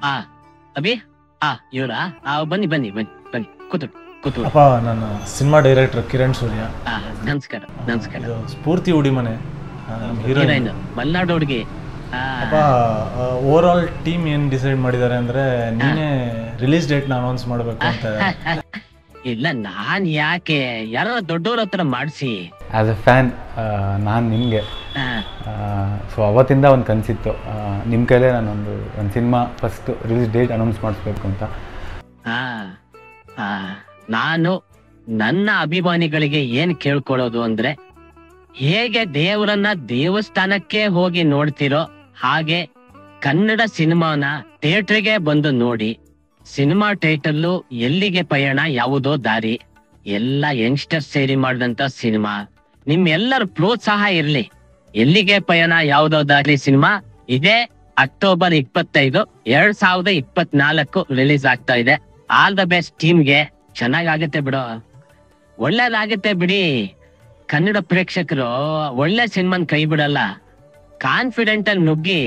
ಆ ಅಭಿ ಇವ್ರಾ ಬನ್ನಿ ಬನ್ನಿ ಬನ್ನಿ ಬನ್ನಿ ಕೂತು. ಅಪ್ಪ ನಾನು ಸಿನಿಮಾ ಡೈರೆಕ್ಟರ್ ಕಿರಣ್ ಸೂರ್ಯ. ನಮಸ್ಕಾರ ನಮಸ್ಕಾರ. ಇದು ಸ್ಫೂರ್ತಿ ಉಡಿ ಮನೆ ಹೀರೋಯಿನ್ ಮಲ್ನಾಡು ಹುಡುಗಿ. ಅಪ್ಪ ಓವರ್ ಆಲ್ ಟೀಮ್ ಏನ್ ಡಿಸೈಡ್ ಮಾಡಿದ್ದಾರೆ ಅಂದ್ರೆ ನೀನೇ ರಿಲೀಸ್ ಡೇಟ್ ನ ಅನೌನ್ಸ್ ಮಾಡ್ಬೇಕು ಅಂತ. ಇಲ್ಲ ನಾನ್ ಯಾಕೆ, ಯಾರೋ ದೊಡ್ಡವ್ರ ಹತ್ರ ಮಾಡಿಸಿ. ಆಸ್ ಎ ಫ್ಯಾನ್ ನಾನು ನಿಮಗೆ ಸೊ ಅವತ್ತಿಂದ ಒಂದು ಕನಸಿತ್ತು, ನಿಮ್ಮ ಕೈಲೇ ನಾನೊಂದು cinema first release date announce ಮಾಡಿಸ್ಬೇಕು ಅಂತ. ನಾನು ನನ್ನ ಅಭಿಮಾನಿಗಳಿಗೆ ಏನ್ ಕೇಳ್ಕೊಳ್ಳೋದು ಅಂದ್ರೆ, ಹೇಗೆ ದೇವರನ್ನ ದೇವಸ್ಥಾನಕ್ಕೆ ಹೋಗಿ ನೋಡ್ತಿರೋ ಹಾಗೆ ಕನ್ನಡ ಸಿನಿಮಾನ ಥಿಯೇಟರ್ಗೆ ಬಂದು ನೋಡಿ. ಸಿನಿಮಾ ಟೈಟಲ್ಲು ಎಲ್ಲಿಗೆ ಪಯಣ ಯಾವುದೋ ದಾರಿ, ಎಲ್ಲ ಯಂಗ್ಸ್ಟರ್ಸ್ ಸೇರಿ ಮಾಡಿದಂತ ಸಿನಿಮಾ. ನಿಮ್ಮೆಲ್ಲರ ಪ್ರೋತ್ಸಾಹ ಇರ್ಲಿ. ಎಲ್ಲಿಗೆ ಪಯಣ ಯಾವುದೋ ದಾರಿ ಸಿನಿಮಾ ಇದೇ ಅಕ್ಟೋಬರ್ 25, 2024 ರಿಲೀಸ್ ಆಗ್ತಾ ಇದೆ. ಆಲ್ ದ ಬೆಸ್ಟ್ ಟೀಮ್ಗೆ. ಚೆನ್ನಾಗಾಗತ್ತೆ ಬಿಡು, ಒಳ್ಳೇದಾಗತ್ತೆ ಬಿಡಿ. ಕನ್ನಡ ಪ್ರೇಕ್ಷಕರು ಒಳ್ಳೆ ಸಿನಿಮಾನ್ ಕೈ ಬಿಡಲ್ಲ. ಕಾನ್ಫಿಡೆಂಟ್ ಅಲ್ಲಿ ನುಗ್ಗಿ